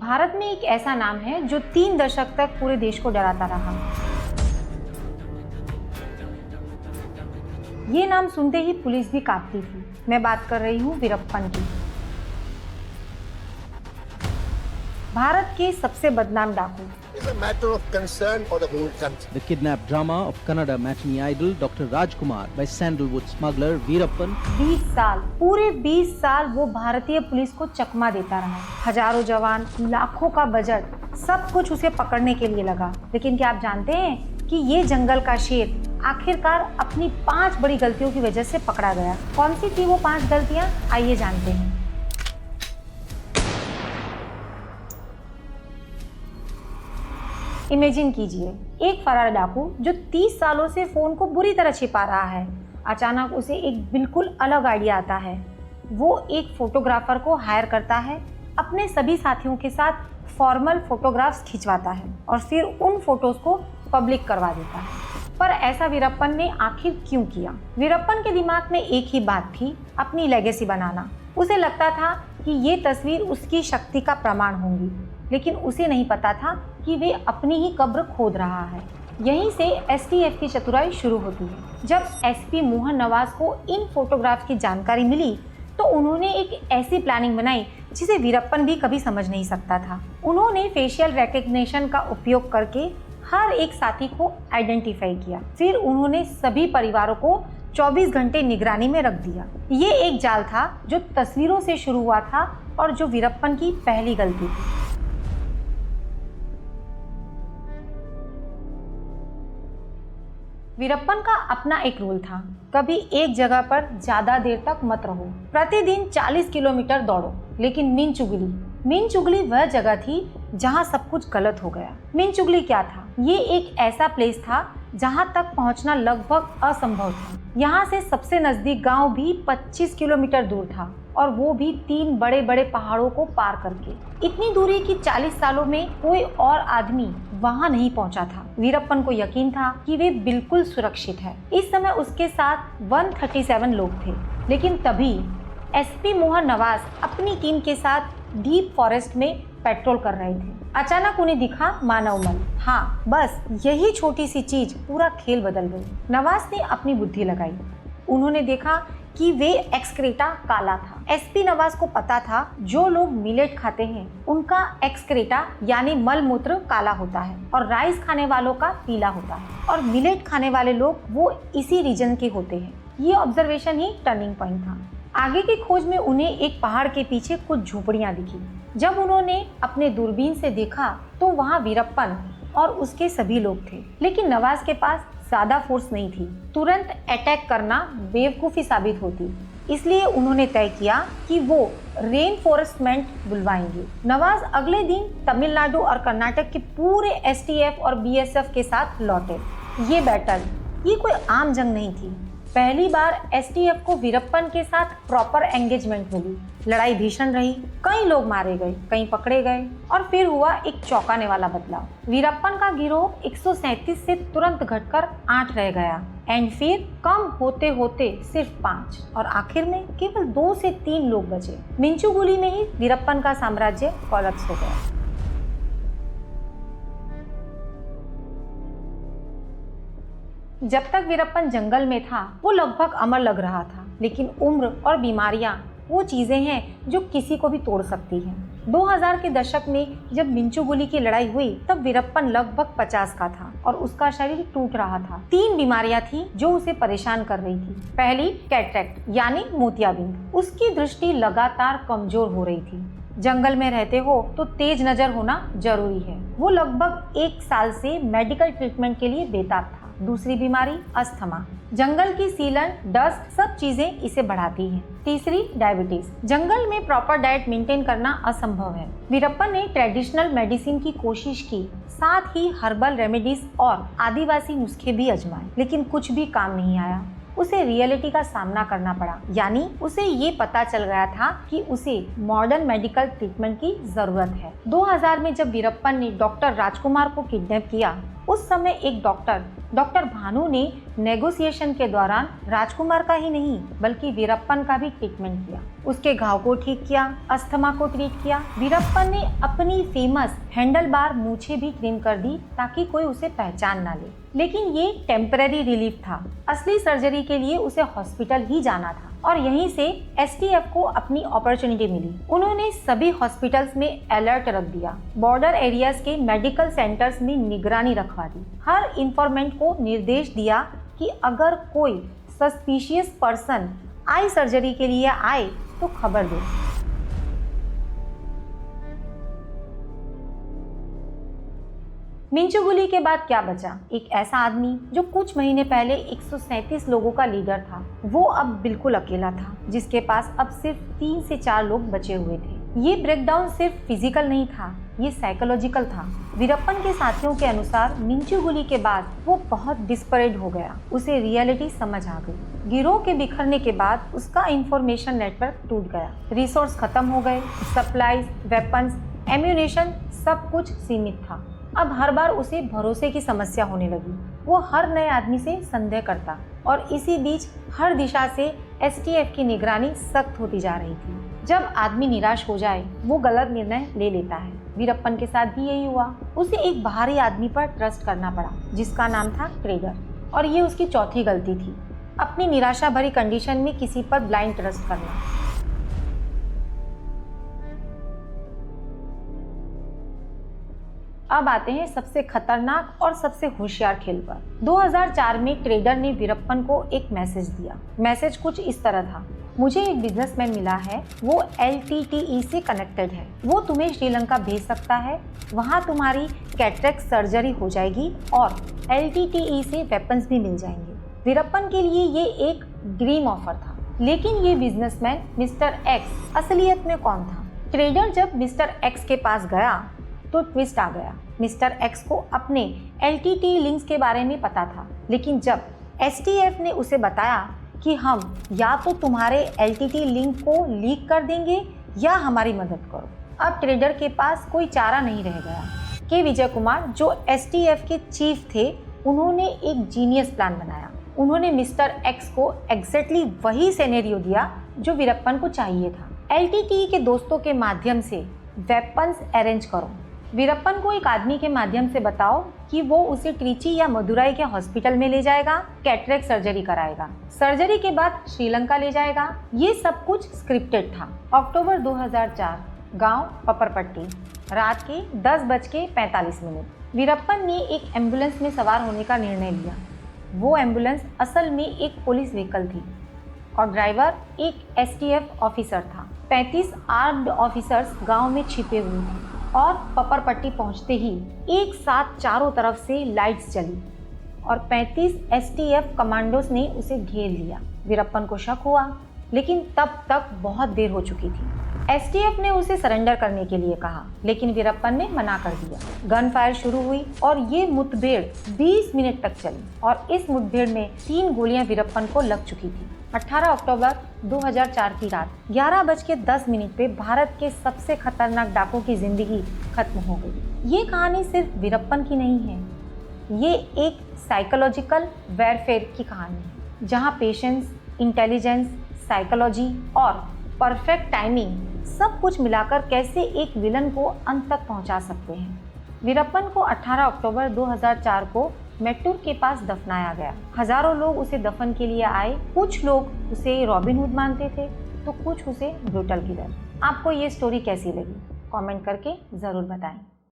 भारत में एक ऐसा नाम है जो 3 दशक तक पूरे देश को डराता रहा। ये नाम सुनते ही पुलिस भी कांपती थी। मैं बात कर रही हूँ वीरप्पन की। भारत के सबसे बदनाम डाकू। It's a matter of concern for the whole country. The kidnapped drama of Kannada matinee idol Dr. Rajkumar by sandalwood smuggler Veerappan. 20 साल, पूरे 20 साल वो भारतीय पुलिस को चकमा देता रहा। हजारों जवान, लाखों का बजट, सब कुछ उसे पकड़ने के लिए लगा। लेकिन क्या आप जानते हैं कि ये जंगल का शेर आखिरकार अपनी 5 बड़ी गलतियों की वजह से पकड़ा गया। कौन सी थी वो 5 गलतियां, आइए जानते हैं। इमेजिन कीजिए, एक फरार डाकू जो 30 सालों से फोन को बुरी तरह छिपा रहा है, अचानक उसे एक बिल्कुल अलग आइडिया आता है। वो एक फोटोग्राफर को हायर करता है, अपने सभी साथियों के साथ फॉर्मल फोटोग्राफ्स खिंचवाता है और फिर उन फोटोज को पब्लिक करवा देता है। पर ऐसा वीरप्पन ने आखिर क्यों किया? वीरप्पन के दिमाग में एक ही बात थी, अपनी लेगेसी बनाना। उसे लगता था कि ये तस्वीर उसकी शक्ति का प्रमाण होंगी, लेकिन उसे नहीं पता था कि वे अपनी ही कब्र खोद रहा है। यहीं से एसटीएफ की चतुराई शुरू होती है। जब एसपी मोहन नवाज को इन फोटोग्राफ की जानकारी मिली तो उन्होंने एक ऐसी प्लानिंग बनाई जिसे वीरप्पन भी कभी समझ नहीं सकता था। उन्होंने फेशियल रिकग्निशन का उपयोग करके हर एक साथी को आइडेंटिफाई किया। फिर उन्होंने सभी परिवारों को 24 घंटे निगरानी में रख दिया। ये एक जाल था जो तस्वीरों से शुरू हुआ था और जो वीरप्पन की पहली गलती थी। वीरप्पन का अपना एक रूल था, कभी एक जगह पर ज्यादा देर तक मत रहो। प्रतिदिन 40 किलोमीटर दौड़ो। लेकिन मीन चुगली वह जगह थी जहां सब कुछ गलत हो गया। मीन चुगली क्या था? ये एक ऐसा प्लेस था जहां तक पहुंचना लगभग असंभव था। यहाँ से सबसे नजदीक गांव भी 25 किलोमीटर दूर था और वो भी 3 बड़े बड़े पहाड़ों को पार करके। इतनी दूरी कि 40 सालों में कोई और आदमी वहां नहीं पहुंचा था। वीरप्पन को यकीन था कि वे बिल्कुल सुरक्षित है। इस समय उसके साथ 137 लोग थे। लेकिन तभी एसपी मोहन नवाज अपनी टीम के साथ डीप फॉरेस्ट में पेट्रोल कर रहे थे। अचानक उन्हें दिखा मानवमल। हाँ, बस यही छोटी सी चीज पूरा खेल बदल गई। नवाज ने अपनी बुद्धि लगाई। उन्होंने देखा कि वे एक्सक्रीटा काला था। एसपी नवाज को पता था जो लोग मिलेट खाते हैं उनका एक्सक्रीटा यानी मल मूत्र काला होता है और राइस खाने वालों का पीला होता है, और मिलेट खाने वाले लोग वो इसी रीजन के होते हैं। ये ऑब्जर्वेशन ही टर्निंग पॉइंट था। आगे की खोज में उन्हें एक पहाड़ के पीछे कुछ झोपड़ियां दिखी। जब उन्होंने अपने दूरबीन से देखा तो वहाँ वीरप्पन और उसके सभी लोग थे। लेकिन नवाज के पास ज्यादा फोर्स नहीं थी। तुरंत अटैक करना बेवकूफ़ी साबित होती, इसलिए उन्होंने तय किया कि वो रेनफोरेस्टमेंट बुलवाएंगे। नवाज अगले दिन तमिलनाडु और कर्नाटक के पूरे एसटीएफ और बीएसएफ के साथ लौटे। ये बैटल ये कोई आम जंग नहीं थी। पहली बार एसटीएफ को वीरप्पन के साथ प्रॉपर एंगेजमेंट मिली। लड़ाई भीषण रही, कई लोग मारे गए, कई पकड़े गए और फिर हुआ एक चौंकाने वाला बदलाव। वीरप्पन का गिरोह 137 से तुरंत घटकर 8 रह गया एंड फिर कम होते होते सिर्फ 5 और आखिर में केवल 2 से 3 लोग बचे। मिंचुगुली में ही वीरप्पन का साम्राज्य कोलैप्स हो गया। जब तक वीरप्पन जंगल में था वो लगभग अमर लग रहा था, लेकिन उम्र और बीमारियां वो चीजें हैं जो किसी को भी तोड़ सकती हैं। 2000 के दशक में जब मिंचुगुली की लड़ाई हुई तब वीरप्पन लगभग 50 का था और उसका शरीर टूट रहा था। 3 बीमारियां थी जो उसे परेशान कर रही थी। पहली कैटरेक्ट यानी मोतियाबिंद। उसकी दृष्टि लगातार कमजोर हो रही थी। जंगल में रहते हो तो तेज नजर होना जरूरी है। वो लगभग 1 साल से मेडिकल ट्रीटमेंट के लिए बेताब था। दूसरी बीमारी अस्थमा। जंगल की सीलन, डस्ट सब चीजें इसे बढ़ाती हैं। तीसरी डायबिटीज। जंगल में प्रॉपर डाइट मेंटेन करना असंभव है। वीरप्पन ने ट्रेडिशनल मेडिसिन की कोशिश की, साथ ही हर्बल रेमेडीज और आदिवासी नुस्खे भी आजमाए, लेकिन कुछ भी काम नहीं आया। उसे रियलिटी का सामना करना पड़ा, यानी उसे ये पता चल गया था कि उसे मॉडर्न मेडिकल ट्रीटमेंट की जरूरत है। 2000 में जब वीरप्पन ने डॉक्टर राजकुमार को किडनैप किया उस समय एक डॉक्टर भानु ने नेगोशिएशन के दौरान राजकुमार का ही नहीं बल्कि वीरप्पन का भी ट्रीटमेंट किया। उसके घाव को ठीक किया, अस्थमा को ट्रीट किया। वीरप्पन ने अपनी फेमस हैंडलबार मूछें भी ट्रिम कर दी ताकि कोई उसे पहचान ना ले। लेकिन ये टेम्पररी रिलीफ था। असली सर्जरी के लिए उसे हॉस्पिटल ही जाना था और यहीं से एसटीएफ को अपनी अपॉर्चुनिटी मिली। उन्होंने सभी हॉस्पिटल्स में अलर्ट रख दिया, बॉर्डर एरियाज के मेडिकल सेंटर्स में निगरानी रखवा दी। हर इंफॉर्मेंट को निर्देश दिया कि अगर कोई सस्पिशियस पर्सन आई सर्जरी के लिए आए तो खबर दो। मिंचुगुली के बाद क्या बचा? एक ऐसा आदमी जो कुछ महीने पहले 137 लोगों का लीडर था, वो अब बिल्कुल अकेला था, जिसके पास अब सिर्फ 3 से 4 लोग बचे हुए थे। ये ब्रेकडाउन सिर्फ फिजिकल नहीं था, ये साइकोलॉजिकल था। वीरप्पन के साथियों के अनुसार मिंचुगुली के बाद वो बहुत डिस्परेट हो गया। उसे रियलिटी समझ आ गई। गिरोह के बिखरने के बाद उसका इंफॉर्मेशन नेटवर्क टूट गया, रिसोर्स खत्म हो गए, सप्लाईज, वेपन्स, एम्यूनेशन सब कुछ सीमित था। अब हर बार उसे भरोसे की समस्या होने लगी। वो हर नए आदमी से संदेह करता और इसी बीच हर दिशा से एसटीएफ की निगरानी सख्त होती जा रही थी। जब आदमी निराश हो जाए वो गलत निर्णय ले लेता है। वीरप्पन के साथ भी यही हुआ। उसे एक बाहरी आदमी पर ट्रस्ट करना पड़ा जिसका नाम था ट्रेगर, और ये उसकी चौथी गलती थी, अपनी निराशा भरी कंडीशन में किसी पर ब्लाइंड ट्रस्ट करना। अब आते हैं सबसे खतरनाक और सबसे होशियार खेल पर। 2004 में ट्रेडर ने वीरप्पन को एक मैसेज दिया। मैसेज कुछ इस तरह था, मुझे एक बिजनेसमैन मिला है, वो LTTE से कनेक्टेड है, वो तुम्हें श्रीलंका भेज सकता है, वहाँ तुम्हारी कैटरेक्ट सर्जरी हो जाएगी और LTTE से वेपन्स भी मिल जाएंगे। वीरप्पन के लिए ये एक ड्रीम ऑफर था, लेकिन ये बिजनेसमैन मिस्टर एक्स असलियत में कौन था? ट्रेडर जब मिस्टर एक्स के पास गया तो ट्विस्ट आ गया। मिस्टर एक्स को अपने LTT लिंक्स के बारे में पता था, लेकिन जब STF ने उसे बताया कि हम या तो तुम्हारे LTT लिंक को लीक कर देंगे या हमारी मदद करो, अब ट्रेडर के पास कोई चारा नहीं रह गया। के विजय कुमार जो STF के चीफ थे, उन्होंने एक जीनियस प्लान बनाया। उन्होंने मिस्टर एक्स को एग्जैक्टली वही सिनेरियो दिया जो वीरप्पन को चाहिए था। LTT के दोस्तों के माध्यम से वेपन्स अरेंज करो, वीरप्पन को एक आदमी के माध्यम से बताओ कि वो उसे ट्रिची या मदुराई के हॉस्पिटल में ले जाएगा, कैटरेक्ट सर्जरी कराएगा, सर्जरी के बाद श्रीलंका ले जाएगा। ये सब कुछ स्क्रिप्टेड था। अक्टूबर 2004, गांव पपरपट्टी, रात के 10:45। वीरप्पन ने एक एम्बुलेंस में सवार होने का निर्णय लिया। वो एम्बुलेंस असल में एक पुलिस व्हीकल थी और ड्राइवर एक STF ऑफिसर था। 35 आर्म्ड ऑफिसर्स गांव में छिपे हुए थे और पपरपट्टी पहुंचते ही एक साथ चारों तरफ से लाइट्स जली और 35 STF कमांडोज ने उसे घेर लिया। वीरप्पन को शक हुआ, लेकिन तब तक बहुत देर हो चुकी थी। STF ने उसे सरेंडर करने के लिए कहा, लेकिन वीरप्पन ने मना कर दिया। गन फायर शुरू हुई और ये मुठभेड़ 20 मिनट तक चली और इस मुठभेड़ में 3 गोलियां वीरप्पन को लग चुकी थी। 18 अक्टूबर 2004 की रात 11:10 पे भारत के सबसे खतरनाक डाकू की जिंदगी खत्म हो गई। ये कहानी सिर्फ वीरप्पन की नहीं है, ये एक साइकोलॉजिकल वॉरफेयर की कहानी है, जहां पेशेंस, इंटेलिजेंस, साइकोलॉजी और परफेक्ट टाइमिंग सब कुछ मिलाकर कैसे एक विलन को अंत तक पहुंचा सकते हैं। वीरप्पन को 18 अक्टूबर 2004 को मेट्टूर के पास दफनाया गया। हजारों लोग उसे दफन के लिए आए। कुछ लोग उसे रॉबिन हुड मानते थे तो कुछ उसे ब्रूटल किलर। आपको ये स्टोरी कैसी लगी? कमेंट करके ज़रूर बताएं।